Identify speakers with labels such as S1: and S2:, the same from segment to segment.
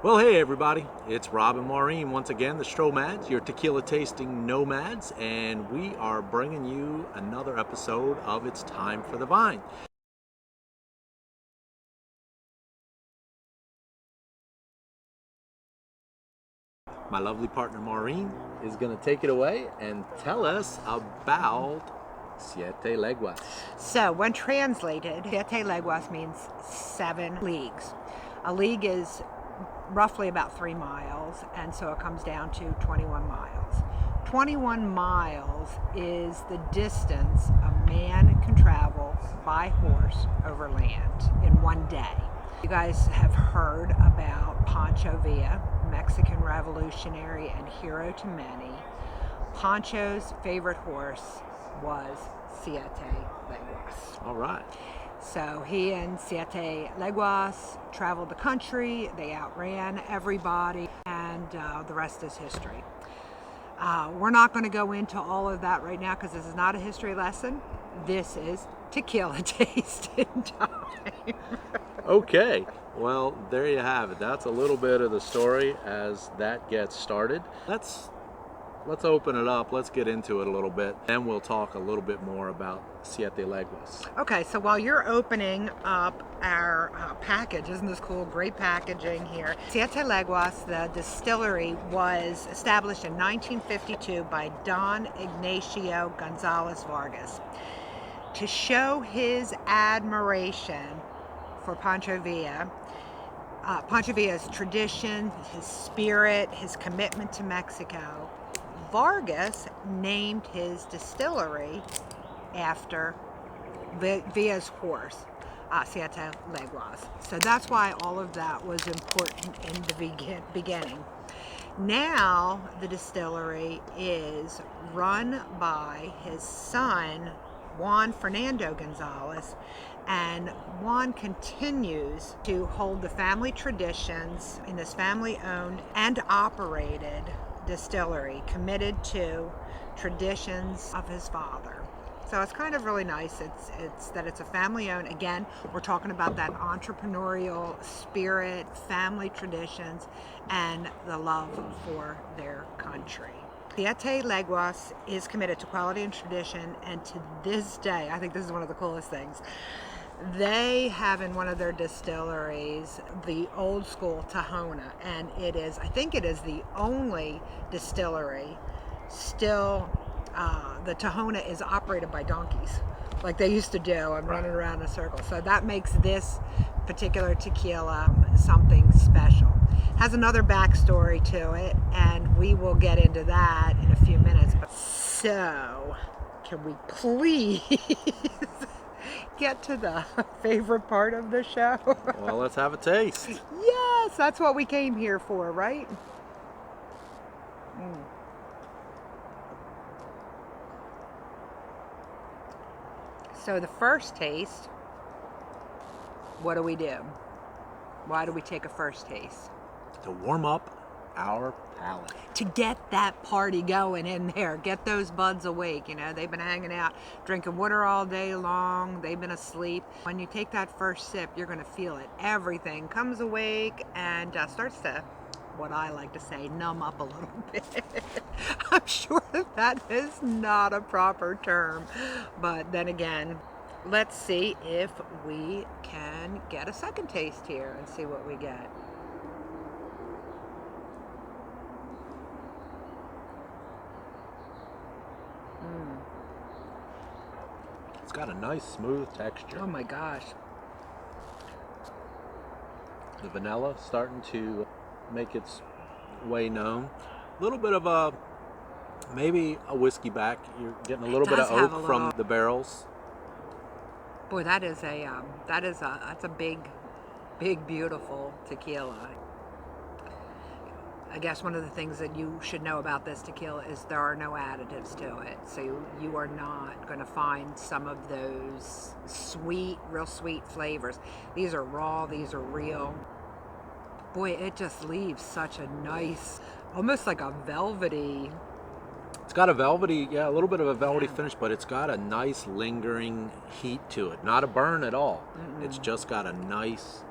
S1: Well, hey everybody, it's Robb and Maureen once again, the Stromads, your tequila tasting nomads, and we are bringing you another episode of It's Time for the Vine. My lovely partner Maureen is going to take it away and tell us about Siete Leguas.
S2: So, when translated, Siete Leguas means 7 leagues. A league is roughly about 3 miles, and so it comes down to 21 miles. 21 miles is the distance a man can travel by horse over land in one day. You guys have heard about Pancho Villa, Mexican revolutionary and hero to many. Pancho's favorite horse was Siete Leguas.
S1: All right.
S2: So he and Siete Leguas traveled the country, they outran everybody, and the rest is history. We're not going to go into all of that right now because this is not a history lesson. This is tequila tasting time.
S1: Okay, well, there you have it. That's a little bit of the story as that gets started. Let's open it up. Let's get into it a little bit. Then we'll talk a little bit more about Siete Leguas.
S2: Okay, so while you're opening up our package, isn't this cool? Great packaging here. Siete Leguas, the distillery, was established in 1952 by Don Ignacio Gonzalez Vargas to show his admiration for Pancho Villa. Pancho Villa's tradition, his spirit, his commitment to Mexico. Vargas named his distillery after Villa's horse, Siete Leguas. So that's why all of that was important in the beginning. Now the distillery is run by his son, Juan Fernando Gonzalez, and Juan continues to hold the family traditions in this family-owned and operated distillery, committed to traditions of his father. So it's kind of really nice. It's that it's a family-owned. Again, we're talking about that entrepreneurial spirit, family traditions, and the love for their country. Siete Leguas is committed to quality and tradition, and to this day, I think this is one of the coolest things. They have in one of their distilleries the old school Tahona, and I think it is the only distillery still, the Tahona is operated by donkeys, like they used to do, and running around in a circle. So that makes this particular tequila something special. Has another backstory to it, and we will get into that in a few minutes. So, can we please get to the favorite part of the show?
S1: Well, let's have a taste.
S2: Yes, that's what we came here for, right? So the first taste, what do we do? Why do we take a first taste?
S1: To warm up our palate.
S2: To get that party going in there, get those buds awake. You know, they've been hanging out, drinking water all day long, they've been asleep. When you take that first sip, you're going to feel it. Everything comes awake and starts to, what I like to say, numb up a little bit. I'm sure that is not a proper term, but then again, let's see if we can get a second taste here and see what we get.
S1: It's got a nice smooth texture.
S2: Oh my gosh.
S1: The vanilla starting to make its way known. A little bit of maybe a whiskey back. You're getting a little bit of oak from the barrels.
S2: Boy, that's a big, beautiful tequila. I guess one of the things that you should know about this tequila is there are no additives to it. So you are not going to find some of those real sweet flavors. These are raw, these are real. Boy, it just leaves such a nice, almost like a velvety.
S1: It's got a velvety, a little bit of a velvety finish, but it's got a nice lingering heat to it. Not a burn at all. It's just got a nice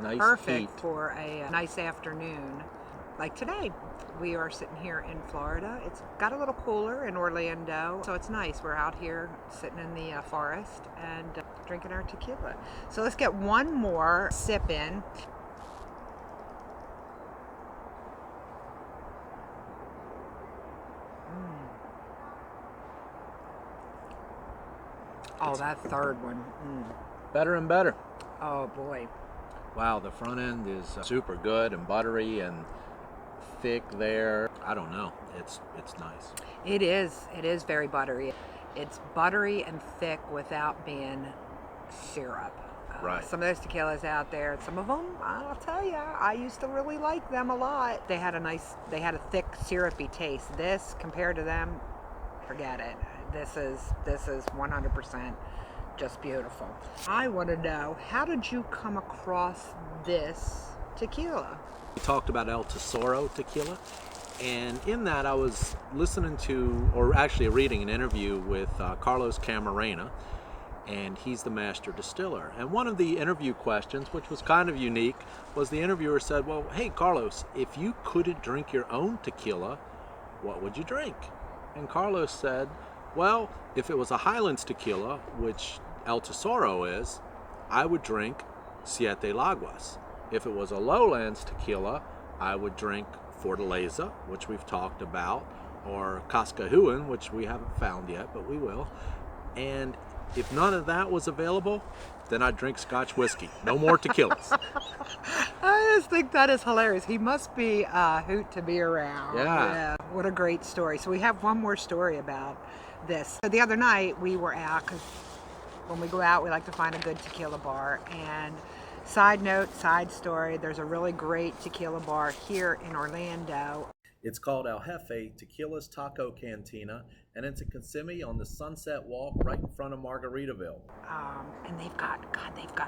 S1: Nice
S2: perfect
S1: heat.
S2: for a nice afternoon. Like today, we are sitting here in Florida. It's got a little cooler in Orlando, so it's nice. We're out here sitting in the forest and drinking our tequila. So let's get one more sip in. Oh, that third one.
S1: Better and better.
S2: Oh boy.
S1: Wow, the front end is super good and buttery and thick there. I don't know. It's nice.
S2: It is. It is very buttery. It's buttery and thick without being syrup.
S1: Right.
S2: Some of those tequilas out there, some of them, I'll tell you, I used to really like them a lot. They had a thick syrupy taste. This, compared to them, forget it. This is 100% just beautiful. I want to know, how did you come across this tequila?
S1: We talked about El Tesoro tequila, and in that I was listening to, or actually reading an interview with Carlos Camarena, and he's the master distiller. And one of the interview questions, which was kind of unique, was the interviewer said, well, hey Carlos, if you couldn't drink your own tequila, what would you drink? And Carlos said, well, if it was a Highlands tequila, which El Tesoro is, I would drink Siete Leguas. If it was a lowlands tequila, I would drink Fortaleza, which we've talked about, or Cascahuan, which we haven't found yet, but we will. And if none of that was available, then I'd drink Scotch whiskey. No more tequilas.
S2: I just think that is hilarious. He must be a hoot to be around.
S1: Yeah.
S2: What a great story. So we have one more story about this. So the other night we were out, because when we go out we like to find a good tequila bar. And side note, side story, there's a really great tequila bar here in Orlando.
S1: It's called El Jefe Tequilas Taco Cantina, and it's in Kissimmee on the Sunset Walk right in front of Margaritaville.
S2: And they've got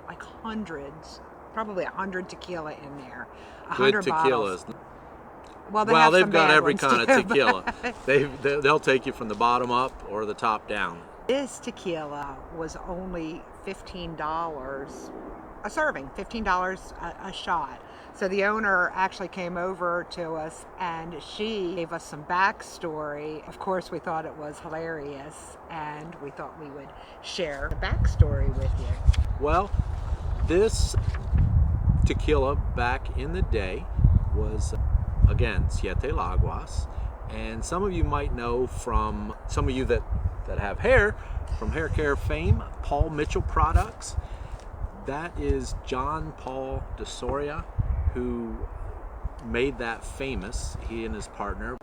S2: like hundreds, probably 100 tequila in there.
S1: Good
S2: 100
S1: tequilas.
S2: bottles. Well,
S1: They've got every kind of
S2: too,
S1: tequila. They'll take you from the bottom up or the top down.
S2: This tequila was only $15 a serving, $15 a shot. So the owner actually came over to us and she gave us some backstory. Of course, we thought it was hilarious and we thought we would share the backstory with you.
S1: Well, this tequila back in the day was, again, Siete Leguas. And some of you might know from, some of you that have hair, from hair care fame, Paul Mitchell products. That is John Paul de Soria, who made that famous. He and his partner,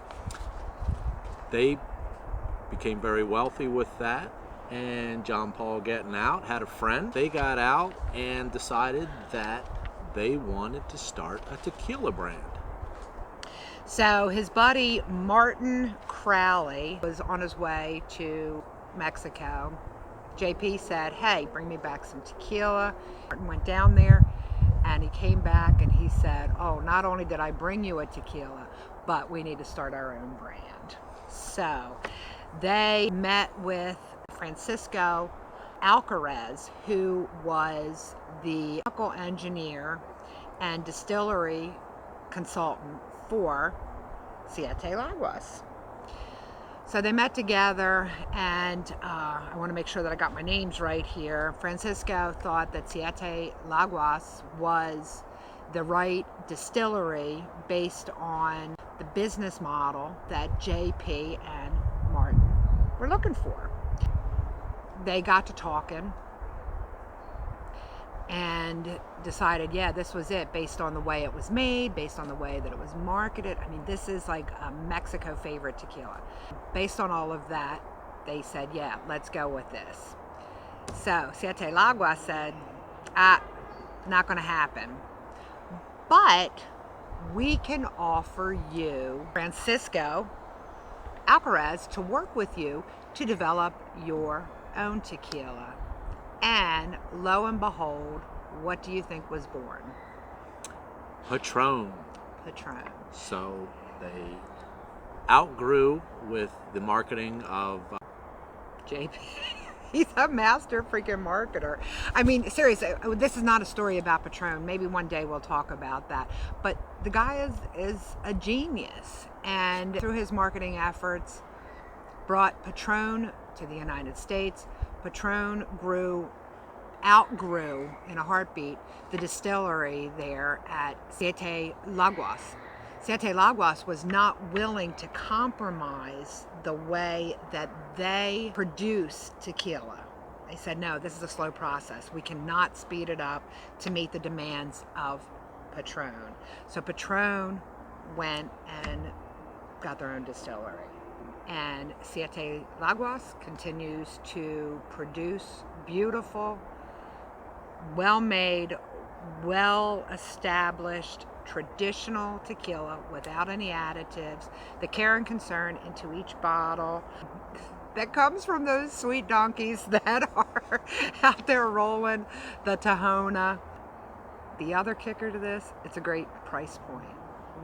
S1: they became very wealthy with that. And John Paul, getting out, had a friend. They got out and decided that they wanted to start a tequila brand.
S2: So his buddy Martin Crowley was on his way to Mexico. JP said, hey, bring me back some tequila. Martin went down there and he came back and he said, oh, not only did I bring you a tequila, but we need to start our own brand. So they met with Francisco Alcaraz, who was the chemical engineer and distillery consultant for Siete Leguas. So they met together, and I want to make sure that I got my names right here. Francisco thought that Siete Leguas was the right distillery based on the business model that JP and Martin were looking for. They got to talking and decided, yeah, this was it, based on the way it was made, based on the way that it was marketed. I mean, this is like a Mexico favorite tequila. Based on all of that, they said, yeah, let's go with this. So Siete Leguas said, not going to happen. But we can offer you, Francisco Alcaraz, to work with you to develop your own tequila. And lo and behold, what do you think was born?
S1: Patron.
S2: Patron.
S1: So they outgrew with the marketing of
S2: JP. He's a master freaking marketer. I mean, seriously, this is not a story about Patron. Maybe one day we'll talk about that. But the guy is a genius. And through his marketing efforts, brought Patron to the United States. Patron outgrew in a heartbeat the distillery there at Siete Leguas. Siete Leguas was not willing to compromise the way that they produce tequila. They said, no, this is a slow process. We cannot speed it up to meet the demands of Patron. So Patron went and got their own distillery. And Siete Leguas continues to produce beautiful, well-made, well-established, traditional tequila without any additives. The care and concern into each bottle that comes from those sweet donkeys that are out there rolling the Tahona. The other kicker to this, it's a great price point.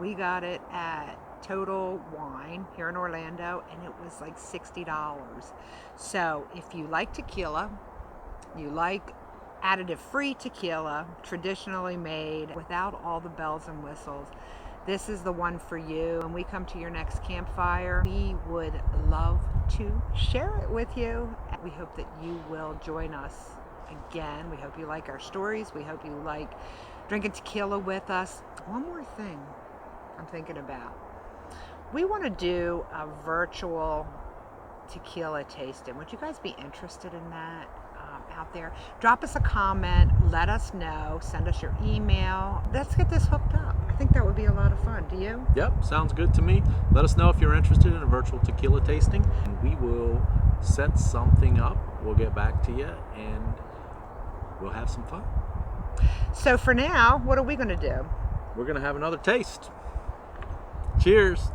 S2: We got it at Total Wine here in Orlando, and it was like $60. So if you like tequila, you like additive-free tequila, traditionally made, without all the bells and whistles, this is the one for you. When we come to your next campfire, we would love to share it with you. We hope that you will join us again. We hope you like our stories. We hope you like drinking tequila with us. One more thing I'm thinking about. We want to do a virtual tequila tasting. Would you guys be interested in that? Out there, drop us a comment, let us know, send us your email. Let's get this hooked up. I think that would be a lot of fun. Do you?
S1: Yep, sounds good to me. Let us know if you're interested in a virtual tequila tasting, and we will set something up. We'll get back to you, and we'll have some fun.
S2: So for now, what are we going to do?
S1: We're going to have another taste. Cheers.